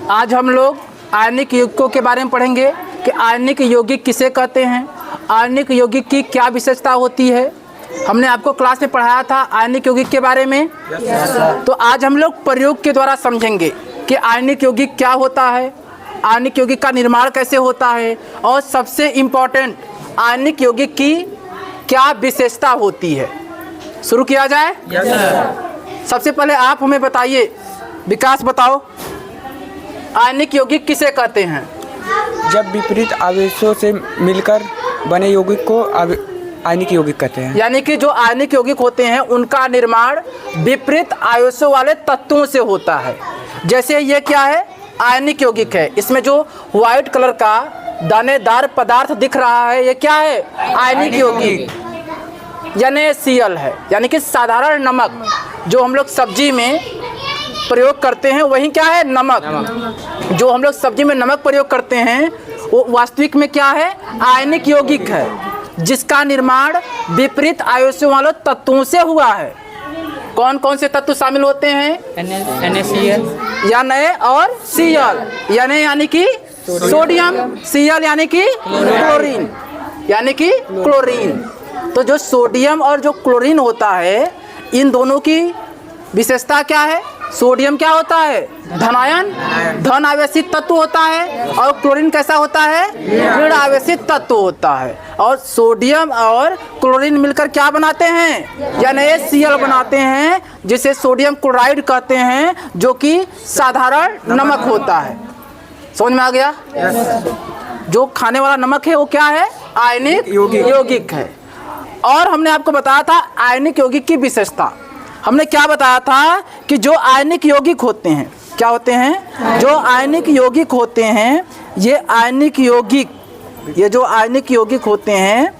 आज हम लोग आयनिक यौगिकों के बारे में पढ़ेंगे कि आयनिक यौगिक किसे कहते हैं, आयनिक यौगिक की क्या विशेषता होती है। हमने आपको क्लास में पढ़ाया था आयनिक यौगिक के बारे में। तो आज हम लोग प्रयोग के द्वारा समझेंगे कि आयनिक यौगिक क्या होता है, आयनिक यौगिक का निर्माण कैसे होता है और सबसे इम्पोर्टेंट आयनिक यौगिक की क्या विशेषता होती है। शुरू किया जाए। सबसे पहले आप हमें बताइए, विकास बताओ, आयनिक यौगिक किसे कहते हैं? जब विपरीत आवेशों से मिलकर बने यौगिक को आयनिक यौगिक कहते हैं। यानी कि जो आयनिक यौगिक होते हैं उनका निर्माण विपरीत आवेशों वाले तत्वों से होता है। जैसे ये क्या है, आयनिक यौगिक है। इसमें जो व्हाइट कलर का दानेदार पदार्थ दिख रहा है ये क्या है, आयनिक यौगिक NaCl है। यानी कि साधारण नमक जो हम लोग सब्जी में प्रयोग करते हैं वही क्या है, नमक। जो हम लोग सब्जी में नमक प्रयोग करते हैं वो वास्तविक में क्या है, आयनिक यौगिक है, जिसका निर्माण विपरीत आवेशों वाले तत्वों से हुआ है। कौन कौन से तत्व शामिल होते हैं? NaCl और Cl। यानी कि सोडियम, Cl यानी कि क्लोरीन, यानी कि क्लोरीन। तो जो सोडियम और जो क्लोरीन होता है इन दोनों की विशेषता क्या है? सोडियम क्या होता है, धनायन, धन आवेशित तत्व होता है, और क्लोरीन कैसा होता है, ऋण आवेशित तत्व होता है। और सोडियम और क्लोरीन मिलकर क्या बनाते हैं, NaCl बनाते हैं, जिसे सोडियम क्लोराइड कहते हैं, जो कि साधारण नमक होता है। समझ में आ गया? जो खाने वाला नमक है वो क्या है, आयनिक यौगिक है। और हमने आपको बताया था आयनिक यौगिक की विशेषता। हमने क्या बताया था कि जो आयनिक यौगिक होते हैं, क्या होते हैं, जो आयनिक यौगिक होते हैं, ये आयनिक यौगिक, ये जो आयनिक यौगिक होते हैं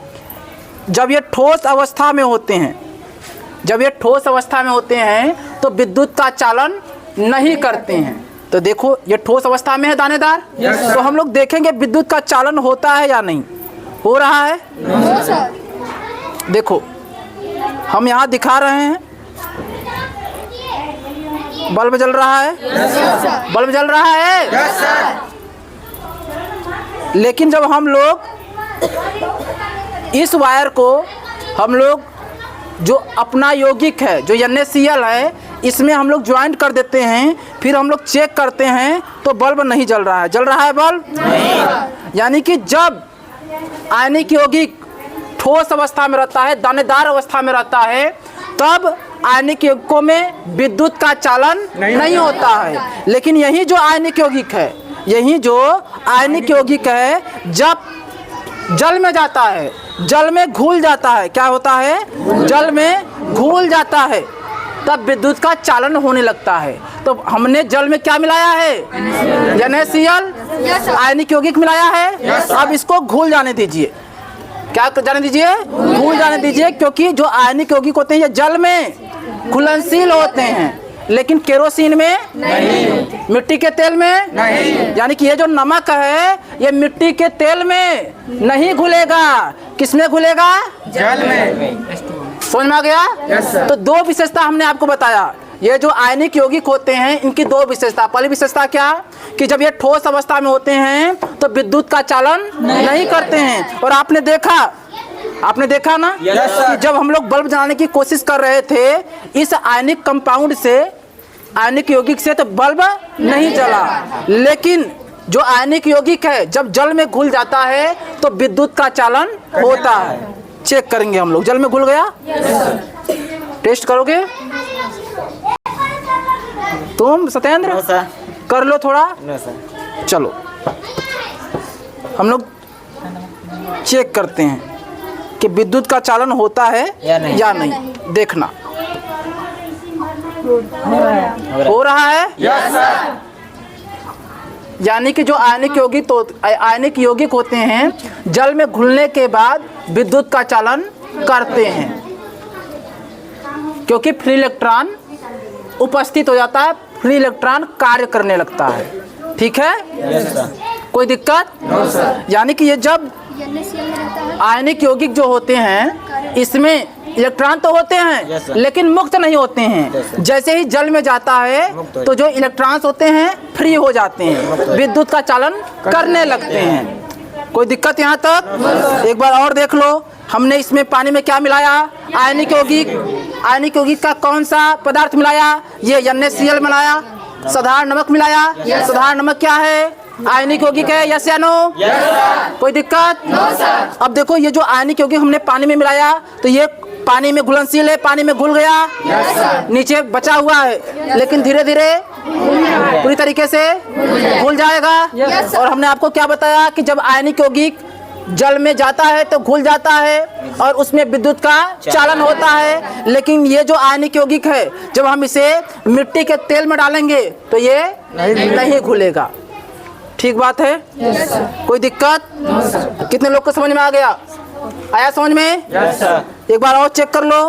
जब ये ठोस अवस्था में होते हैं, जब ये ठोस अवस्था में होते हैं तो विद्युत का चालन नहीं करते हैं। तो देखो ये ठोस अवस्था में है दानेदार, तो हम लोग देखेंगे विद्युत का चालन होता है या नहीं हो रहा है। देखो हम यहाँ दिखा रहे हैं, बल्ब जल रहा है, बल्ब जल रहा है। लेकिन जब हम लोग इस वायर को हम लोग जो अपना यौगिक है जो NaCl है इसमें हम लोग ज्वाइंट कर देते हैं, फिर हम लोग चेक करते हैं तो बल्ब नहीं जल रहा है। जल रहा है बल्ब नहीं। यानी कि जब आयनिक यौगिक ठोस अवस्था में रहता है, दानेदार अवस्था में रहता है, तब आयनिक यौगिकों में विद्युत का चालन नहीं होता है। लेकिन यही जो आयनिक यौगिक है, यही जो आयनिक यौगिक है जब जल में जाता है, जल में घुल जाता है, क्या होता है, जल में घुल जाता है, तब विद्युत का चालन होने लगता है। तो हमने जल में क्या मिलाया है, NaCl आयनिक यौगिक मिलाया है। अब इसको घुल जाने दीजिए, क्या जाने दीजिए, घुल जाने दीजिए, क्योंकि जो आयनिक यौगिक होते हैं ये जल में घुलनशील होते हैं, लेकिन केरोसिन में नहीं, मिट्टी के तेल में नहीं। यानी कि ये जो नमक है ये मिट्टी के तेल में नहीं घुलेगा, किसमें घुलेगा, जल में। समझ में आ गया? तो दो विशेषता हमने आपको बताया। ये जो आयनिक यौगिक होते हैं इनकी दो विशेषता। पहली विशेषता क्या, कि जब ये ठोस अवस्था में होते हैं तो विद्युत का चालन नहीं करते हैं। और आपने देखा ना कि जब हम लोग बल्ब जलाने की कोशिश कर रहे थे इस आयनिक कंपाउंड से, आयनिक यौगिक से, तो बल्ब नहीं जला। लेकिन जो आयनिक यौगिक है जब जल में घुल जाता है तो विद्युत का चालन होता है। चेक करेंगे हम लोग, जल में घुल गया, टेस्ट करोगे तुम सत्येंद्र, कर लो थोड़ा। चलो हम लोग चेक करते हैं कि विद्युत का चालन होता है या नहीं। देखना हो रहा है। यानी कि जो आयनिक यौगिक होते हैं जल में घुलने के बाद विद्युत का चालन करते हैं, क्योंकि फ्री इलेक्ट्रॉन उपस्थित हो जाता है, फ्री इलेक्ट्रॉन कार्य करने लगता है। ठीक है, कोई दिक्कत? यानी कि ये जब आयनिक यौगिक जो होते हैं इसमें इलेक्ट्रॉन तो होते हैं लेकिन मुक्त नहीं होते हैं। जैसे ही जल में जाता है तो जो इलेक्ट्रॉन्स होते हैं फ्री हो जाते हैं, विद्युत का चालन करने लगते हैं। कोई दिक्कत यहाँ तक? एक बार और देख लो, हमने इसमें पानी में क्या मिलाया? आयनिक यौगिक। आयनिक यौगिक का कौन सा पदार्थ मिलाया? ये NaCl मिलाया। साधारण नमक मिलाया। साधारण नमक क्या है? आयनिक यौगिक है। यस या नो? कोई दिक्कत? अब देखो ये जो आयनिक यौगिक हमने पानी में मिलाया तो ये पानी में घुलनशील है, पानी में घुल गया, नीचे बचा हुआ है, लेकिन धीरे धीरे पूरी तरीके से घुल जाएगा। और हमने आपको क्या बताया कि जब आयनिक यौगिक जल में जाता है तो घुल जाता है और उसमें विद्युत का चालन होता है। लेकिन ये जो आयनिक यौगिक है जब हम इसे मिट्टी के तेल में डालेंगे तो ये नहीं घुलेगा। ठीक बात है? कोई दिक्कत? कितने लोग को समझ में आ गया? आया समझ में? एक बार और चेक कर लो।